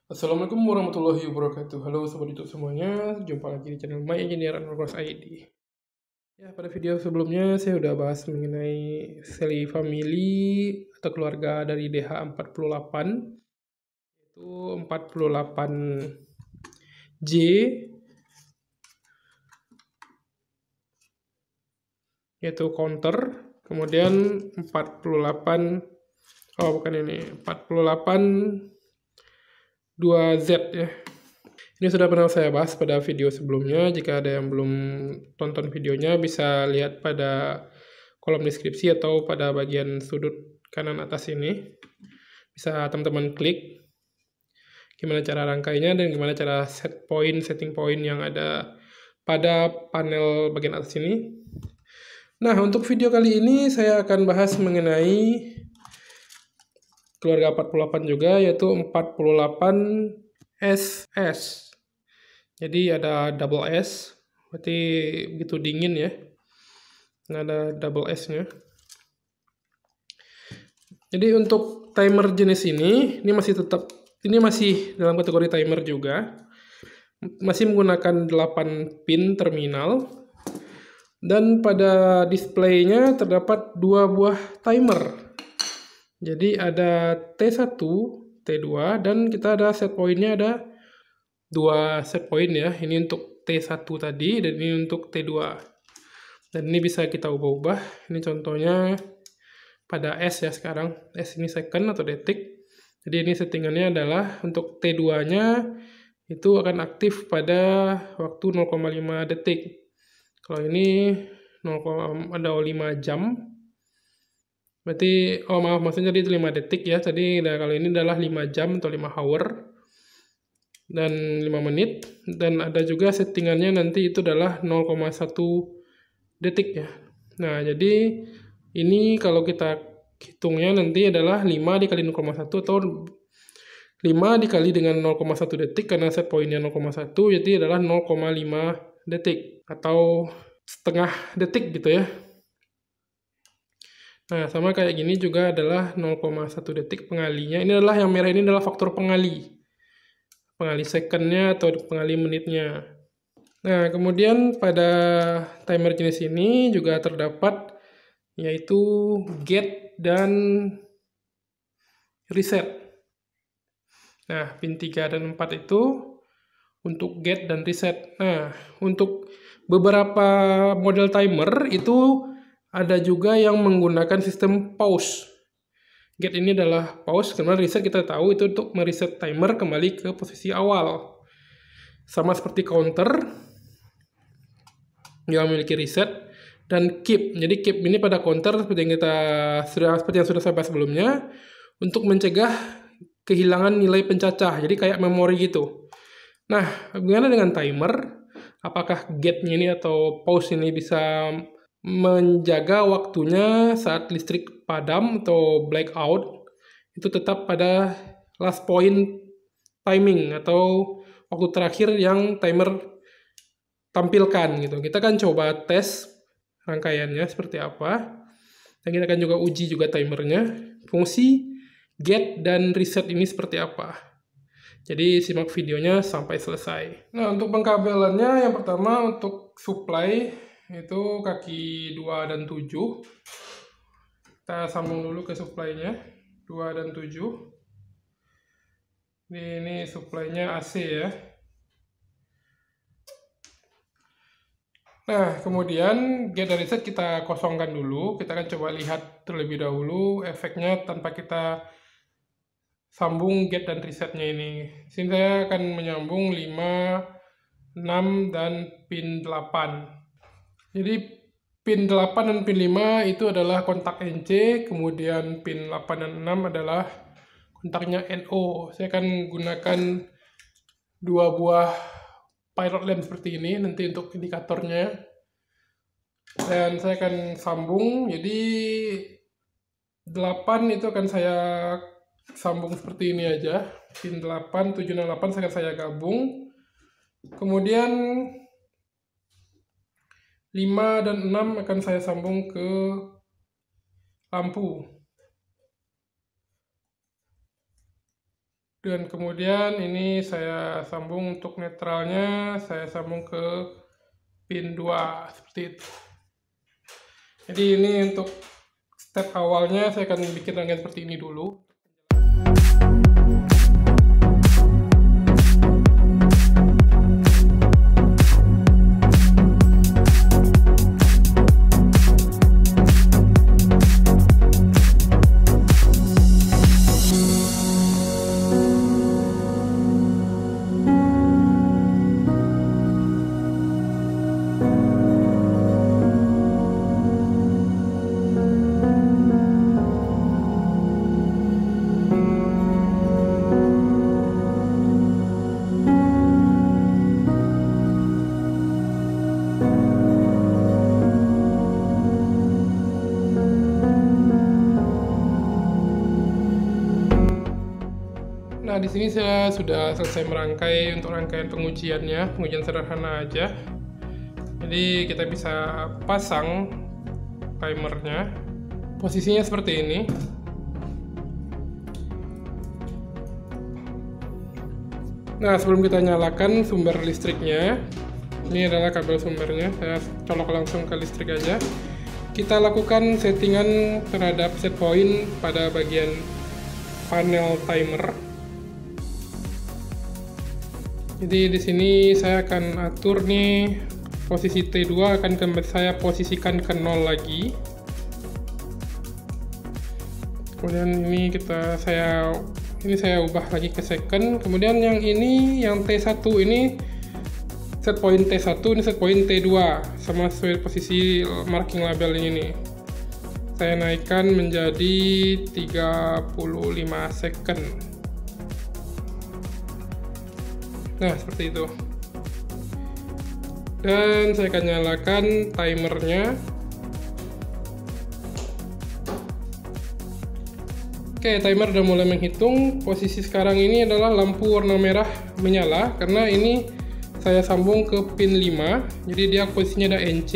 Assalamualaikum warahmatullahi wabarakatuh. Halo sobat YouTube semuanya, jumpa lagi di channel My Engineer Undercourse ID. Ya, pada video sebelumnya saya udah bahas mengenai seli family atau keluarga dari DH48, itu 48J, yaitu counter, kemudian 48, oh bukan ini, 48 2Z ya. Ini sudah pernah saya bahas pada video sebelumnya. Jika ada yang belum tonton videonya, bisa lihat pada kolom deskripsi atau pada bagian sudut kanan atas ini. Bisa teman-teman klik gimana cara rangkainya dan gimana cara setting point yang ada pada panel bagian atas ini. Nah, untuk video kali ini saya akan bahas mengenai keluarga 48 juga, yaitu 48SS. Jadi ada double S, berarti begitu dingin ya. Nah, ada double S-nya. Jadi untuk timer jenis ini masih dalam kategori timer juga. Masih menggunakan 8 pin terminal. Dan pada displaynya terdapat 2 buah timer. Jadi ada T1, T2, dan kita ada set point-nya ada 2 set point ya. Ini untuk T1 tadi dan ini untuk T2. Dan ini bisa kita ubah-ubah. Ini contohnya pada S ya sekarang. S ini second atau detik. Jadi ini settingannya adalah untuk T2-nya itu akan aktif pada waktu 0,5 detik. Kalau ini 0,5 jam. Berarti, oh maaf, maksudnya tadi itu 5 detik ya. Tadi kalau ini adalah 5 jam atau 5 hour. Dan 5 menit, dan ada juga settingannya nanti itu adalah 0,1 detik ya. Nah, jadi ini kalau kita hitungnya nanti adalah 5 dikali 0,1 atau 5 dikali dengan 0,1 detik, karena set pointnya 0,1, jadi adalah 0,5 detik atau setengah detik gitu ya. Nah, sama kayak gini juga adalah 0,1 detik pengalinya. Ini adalah yang merah ini adalah faktor pengali secondnya atau pengali menitnya. Nah, kemudian pada timer jenis ini juga terdapat yaitu get dan reset. Nah, pin 3 dan 4 itu untuk get dan reset. Nah, untuk beberapa model timer itu ada juga yang menggunakan sistem pause. Get ini adalah pause, karena reset kita tahu itu untuk mereset timer kembali ke posisi awal. Sama seperti counter yang memiliki reset dan keep. Jadi keep ini pada counter seperti yang sudah saya bahas sebelumnya, untuk mencegah kehilangan nilai pencacah. Jadi kayak memori gitu. Nah, bagaimana dengan timer? Apakah get-nya ini atau pause ini bisa menjaga waktunya saat listrik padam atau blackout, itu tetap pada last point timing atau waktu terakhir yang timer tampilkan gitu. Kita akan coba tes rangkaiannya seperti apa, dan kita akan juga uji juga timernya, fungsi get dan reset ini seperti apa. Jadi simak videonya sampai selesai. Nah, untuk pengkabelannya yang pertama untuk supply itu kaki 2 dan 7. Kita sambung dulu ke supply-nya 2 dan 7. Ini supply-nya AC ya. Nah, kemudian get dan reset kita kosongkan dulu. Kita akan coba lihat terlebih dahulu efeknya tanpa kita sambung get dan resetnya ini. Sini saya akan menyambung 5, 6, dan pin 8. Jadi pin 8 dan pin 5 itu adalah kontak NC, kemudian pin 8 dan 6 adalah kontaknya NO. Saya akan gunakan 2 buah pilot lamp seperti ini nanti untuk indikatornya. Dan saya akan sambung, jadi 8 itu akan saya sambung seperti ini aja. Pin 8, 7, dan 8 akan saya gabung. Kemudian 5 dan 6 akan saya sambung ke lampu. Dan kemudian ini saya sambung untuk netralnya, saya sambung ke pin 2 seperti itu. Jadi ini untuk step awalnya saya akan bikin rangkaian seperti ini dulu. Nah, di sini saya sudah selesai merangkai untuk rangkaian pengujiannya, pengujian sederhana aja. Jadi kita bisa pasang timernya. Posisinya seperti ini. Nah, sebelum kita nyalakan sumber listriknya, ini adalah kabel sumbernya, saya colok langsung ke listrik aja. Kita lakukan settingan terhadap set point pada bagian panel timer. Jadi di sini saya akan atur nih posisi T2 akan saya posisikan ke 0 lagi. Kemudian ini saya ubah lagi ke second. Kemudian yang ini yang T1 ini set point T1, ini set point T2 sama sesuai posisi marking label ini nih. Saya naikkan menjadi 35 second. Nah, seperti itu. Dan saya akan nyalakan timernya. Oke, timer udah mulai menghitung. Posisi sekarang ini adalah lampu warna merah menyala karena ini saya sambung ke pin 5. Jadi dia posisinya ada NC.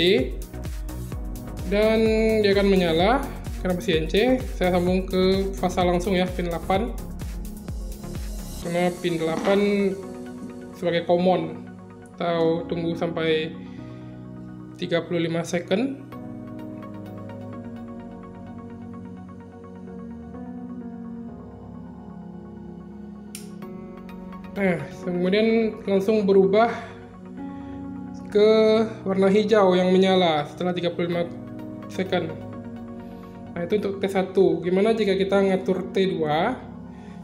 Dan dia akan menyala karena posisi NC. Saya sambung ke fasa langsung ya, pin 8. Karena pin 8 sebagai common, atau tunggu sampai 35 second. Nah, kemudian langsung berubah ke warna hijau yang menyala setelah 35 second. Nah, itu untuk T1. Gimana jika kita ngatur T2?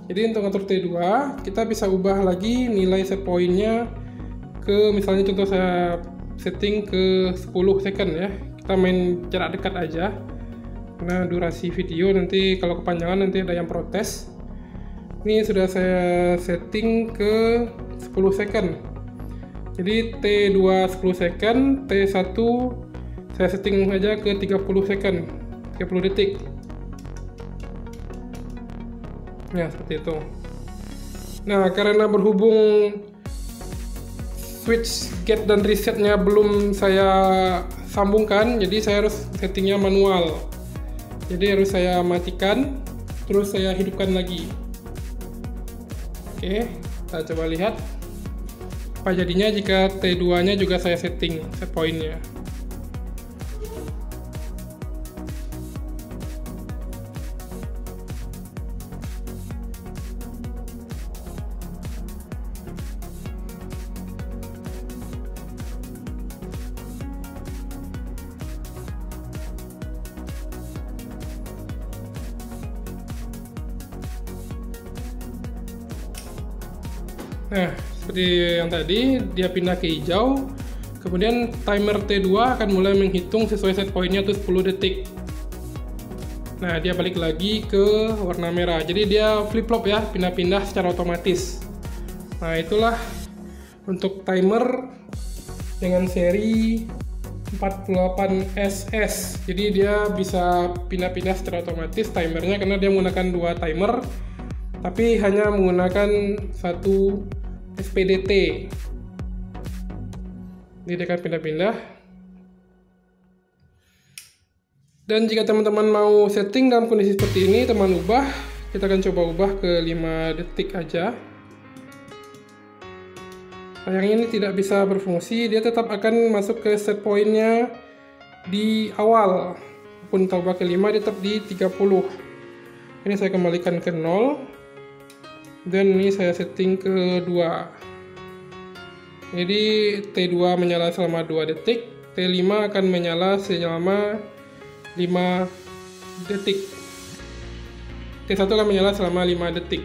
Jadi untuk ngatur T2, kita bisa ubah lagi nilai set point-nya ke, misalnya contoh saya setting ke 10 second ya. Kita main jarak dekat aja. Karena durasi video nanti kalau kepanjangan nanti ada yang protes. Ini sudah saya setting ke 10 second. Jadi T2 10 second, T1 saya setting aja ke 30 second, 30 detik. Ya, seperti itu. Nah, karena berhubung switch gate dan resetnya belum saya sambungkan, jadi saya harus settingnya manual. Jadi harus saya matikan, terus saya hidupkan lagi. Oke, kita coba lihat apa jadinya jika T2 nya juga saya setting set point-nya. Nah, seperti yang tadi, dia pindah ke hijau. Kemudian timer T2 akan mulai menghitung sesuai set point-nya itu 10 detik. Nah, dia balik lagi ke warna merah. Jadi dia flip-flop ya, pindah-pindah secara otomatis. Nah, itulah untuk timer dengan seri 48SS. Jadi dia bisa pindah-pindah secara otomatis timernya karena dia menggunakan 2 timer, tapi hanya menggunakan 1 SPDT. Jadi dia akan pindah-pindah. Dan jika teman-teman mau setting dalam kondisi seperti ini, teman ubah, Kita akan coba ubah ke 5 detik aja. Sayangnya ini tidak bisa berfungsi, dia tetap akan masuk ke set pointnya di awal. Walaupun kita ubah ke 5, dia tetap di 30. Ini saya kembalikan ke 0. Dan ini saya setting ke 2. Jadi T2 menyala selama 2 detik, T5 akan menyala selama 5 detik. T1 akan menyala selama 5 detik.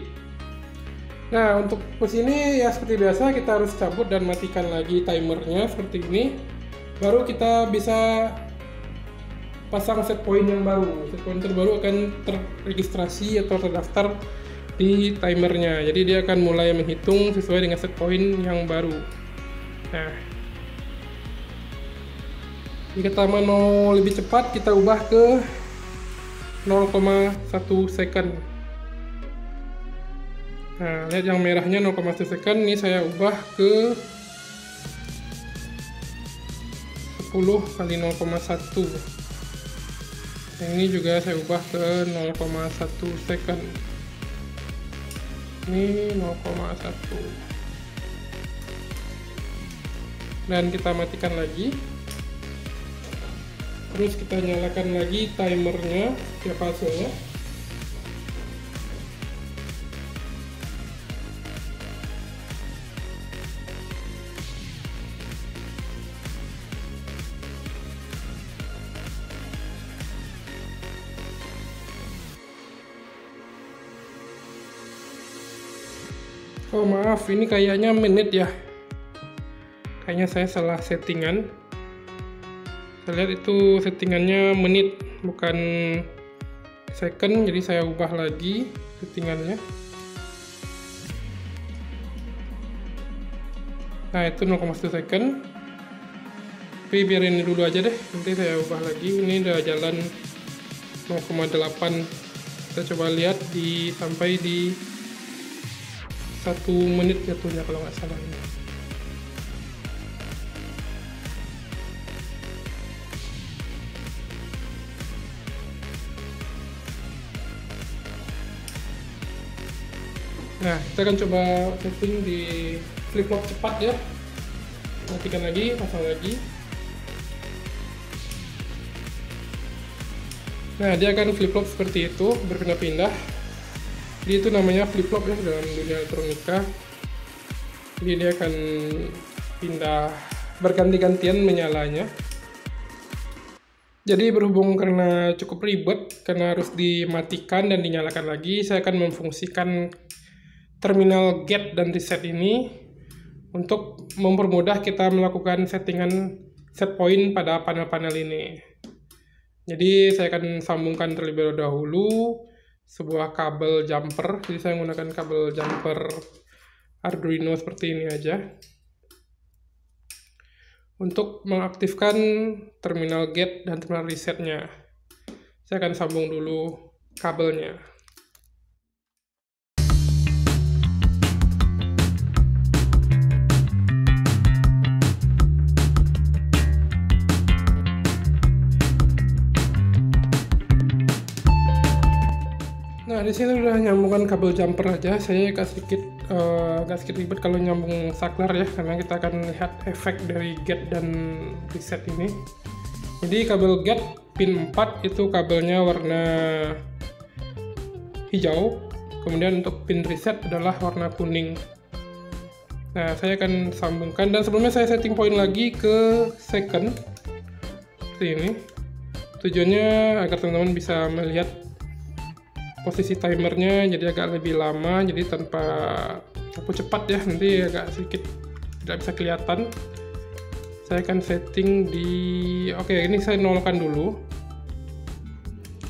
Nah, untuk push ini ya seperti biasa kita harus cabut dan matikan lagi timernya seperti ini. Baru kita bisa pasang set point yang baru. Set point terbaru akan terregistrasi atau terdaftar di timernya. Jadi dia akan mulai menghitung sesuai dengan set point yang baru. Nah, jika kita mau lebih cepat, kita ubah ke 0,1 second. Nah, lihat yang merahnya 0,1 second, ini saya ubah ke 10 kali 0,1. Yang ini juga saya ubah ke 0,1 second. Ini 0,1. Dan kita matikan lagi. Terus kita nyalakan lagi timernya setiap hasilnya. Oh maaf, ini kayaknya menit ya. Kayaknya saya salah settingan. Saya lihat itu settingannya menit, bukan second. Jadi saya ubah lagi settingannya. Nah, itu 0,1 second. Tapi biarin ini dulu aja deh. Nanti saya ubah lagi. Ini udah jalan 0,8. Kita coba lihat sampai di 1 menit jatuhnya kalau nggak salah ini. Nah, kita akan coba setting di flip-flop cepat ya. Matikan lagi, pasang lagi. Nah, dia akan flip-flop seperti itu, berpindah-pindah. Jadi itu namanya flip-flop ya dalam dunia elektronika. Jadi dia akan pindah berganti-gantian menyalanya. Jadi berhubung karena cukup ribet, karena harus dimatikan dan dinyalakan lagi, saya akan memfungsikan terminal get dan reset ini untuk mempermudah kita melakukan settingan set point pada panel-panel ini. Jadi saya akan sambungkan terlebih dahulu sebuah kabel jumper. Jadi saya menggunakan kabel jumper Arduino seperti ini aja untuk mengaktifkan terminal get dan terminal resetnya. Saya akan sambung dulu kabelnya. Nah, di sini udah nyambungkan kabel jumper aja. Saya agak sedikit ribet kalau nyambung saklar ya, karena kita akan lihat efek dari get dan reset ini. Jadi kabel get pin 4 itu kabelnya warna hijau, kemudian untuk pin reset adalah warna kuning. Nah, saya akan sambungkan, dan sebelumnya saya setting point lagi ke second seperti ini. Tujuannya agar teman-teman bisa melihat posisi timernya jadi agak lebih lama, jadi tanpa aku cepat ya, nanti agak sedikit tidak bisa kelihatan. Saya akan setting di ini saya nolkan dulu.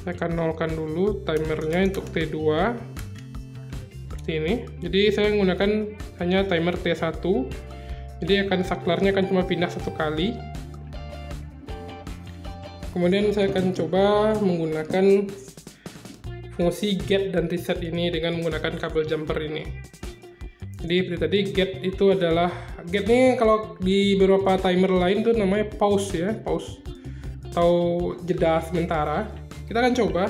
Saya akan nolkan dulu timernya untuk T2 seperti ini. Jadi saya menggunakan hanya timer T1, jadi saklarnya akan cuma pindah 1 kali. Kemudian saya akan coba menggunakan fungsi get dan reset ini dengan menggunakan kabel jumper ini. Jadi seperti tadi, get ini kalau di beberapa timer lain tuh namanya pause ya, pause atau jeda sementara. Kita akan coba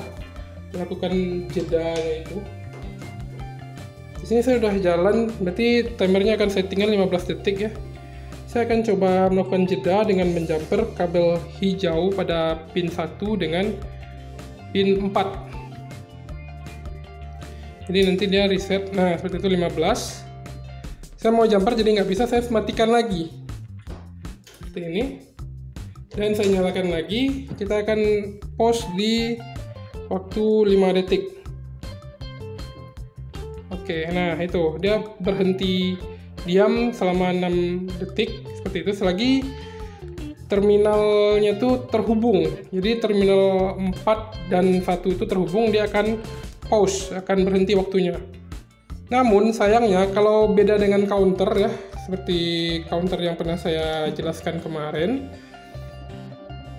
melakukan jedanya itu. Di sini saya udah jalan, berarti timernya akan settingan 15 detik ya. Saya akan coba melakukan jeda dengan menjumper kabel hijau pada pin 1 dengan pin 4. Jadi nanti dia reset, nah seperti itu 15. Saya mau jumper jadi nggak bisa, saya matikan lagi. Seperti ini. Dan saya nyalakan lagi, kita akan pause di waktu 5 detik. Oke, nah itu, dia berhenti diam selama 6 detik, seperti itu, selagi terminalnya itu terhubung. Jadi terminal 4 dan 1 itu terhubung, dia akan pause, akan berhenti waktunya. Namun sayangnya, kalau beda dengan counter ya, seperti counter yang pernah saya jelaskan kemarin,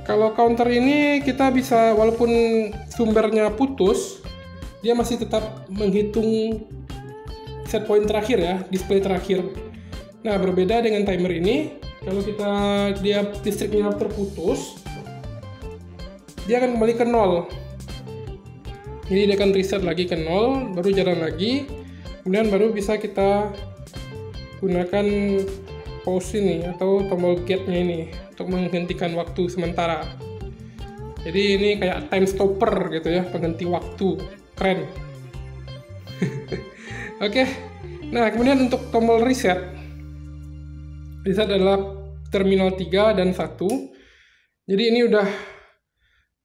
kalau counter ini kita bisa, walaupun sumbernya putus, dia masih tetap menghitung set point terakhir ya, display terakhir. Nah, berbeda dengan timer ini, kalau dia listriknya terputus, dia akan kembali ke 0. Jadi dia akan reset lagi ke 0, baru jalan lagi, kemudian baru bisa kita gunakan pause ini atau tombol gate-nya ini untuk menghentikan waktu sementara. Jadi ini kayak time stopper gitu ya, penghenti waktu. Keren. Oke. Nah, kemudian untuk tombol reset. Reset adalah terminal 3 dan 1. Jadi ini udah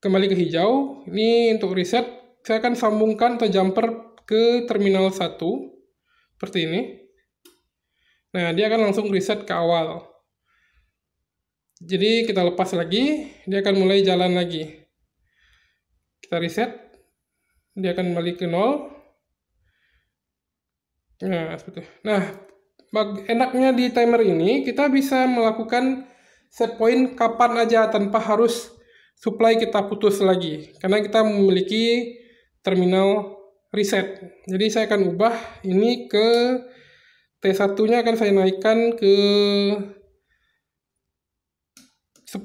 kembali ke hijau. Ini untuk reset, saya akan sambungkan atau jumper ke terminal 1 seperti ini. Nah, dia akan langsung reset ke awal. Jadi kita lepas lagi, dia akan mulai jalan lagi. Kita reset, dia akan kembali ke 0. Nah, seperti itu. Nah, enaknya di timer ini, kita bisa melakukan set point kapan aja tanpa harus supply kita putus lagi. Karena kita memiliki terminal reset. Jadi saya akan ubah ini ke T1-nya akan saya naikkan ke 10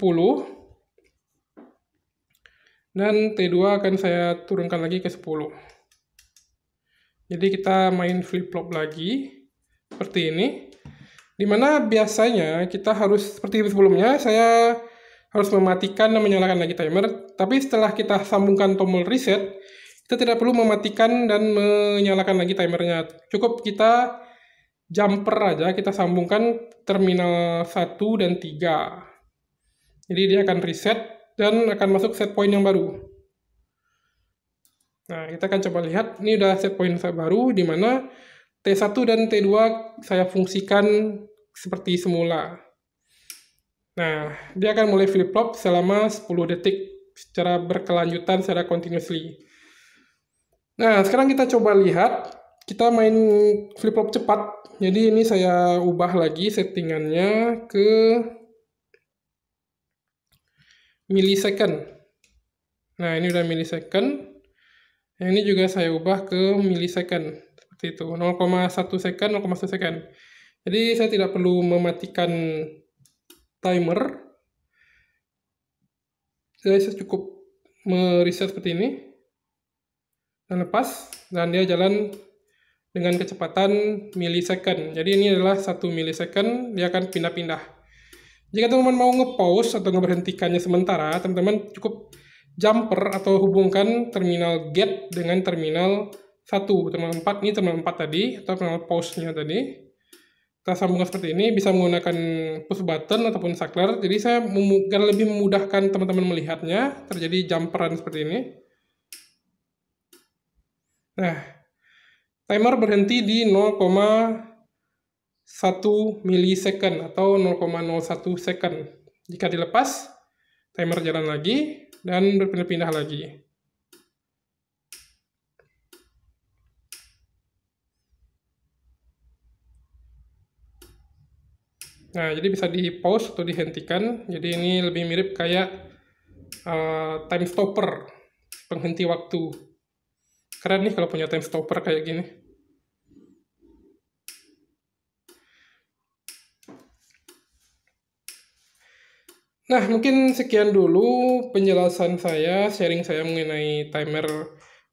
dan T2 akan saya turunkan lagi ke 10. Jadi kita main flip-flop lagi seperti ini, dimana biasanya kita harus seperti sebelumnya, saya harus mematikan dan menyalakan lagi timer, tapi setelah kita sambungkan tombol reset, kita tidak perlu mematikan dan menyalakan lagi timernya. Cukup kita jumper aja, kita sambungkan terminal 1 dan 3. Jadi dia akan reset dan akan masuk set point yang baru. Nah, kita akan coba lihat, ini udah set point baru, di mana T1 dan T2 saya fungsikan seperti semula. Nah, dia akan mulai flip-flop selama 10 detik secara berkelanjutan, secara continuously. Nah, sekarang kita coba lihat, kita main flip-flop cepat. Jadi ini saya ubah lagi settingannya ke millisecond. Nah, ini udah millisecond. Yang ini juga saya ubah ke millisecond. Seperti itu, 0,1 second, 0,1 second. Jadi saya tidak perlu mematikan timer. Saya cukup mereset seperti ini. Dan lepas, dan dia jalan dengan kecepatan millisecond. Jadi ini adalah 1 millisecond, dia akan pindah-pindah. Jika teman-teman mau nge-pause atau ngeberhentikannya sementara, teman-teman cukup jumper atau hubungkan terminal gate dengan terminal 1. Terminal 4, ini terminal 4 tadi, atau terminal pause-nya tadi. Kita sambungkan seperti ini, bisa menggunakan push button ataupun saklar. Jadi saya agar lebih memudahkan teman-teman melihatnya, terjadi jumperan seperti ini. Nah, timer berhenti di 0,1 millisecond atau 0,01 second. Jika dilepas, timer jalan lagi dan berpindah-pindah lagi. Nah, jadi bisa di pause atau dihentikan. Jadi ini lebih mirip kayak time stopper, penghenti waktu. Keren nih kalau punya time stopper kayak gini. Nah, mungkin sekian dulu penjelasan saya, sharing saya mengenai timer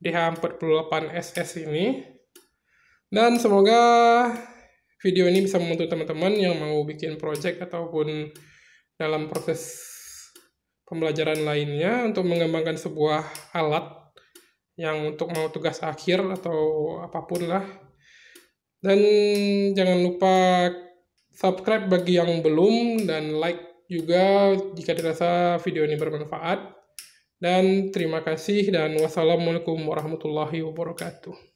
DH48SS ini. Dan semoga video ini bisa membantu teman-teman yang mau bikin project ataupun dalam proses pembelajaran lainnya untuk mengembangkan sebuah alat yang untuk mau tugas akhir atau apapun lah. Dan jangan lupa subscribe bagi yang belum, dan like juga jika dirasa video ini bermanfaat. Dan terima kasih, dan wassalamualaikum warahmatullahi wabarakatuh.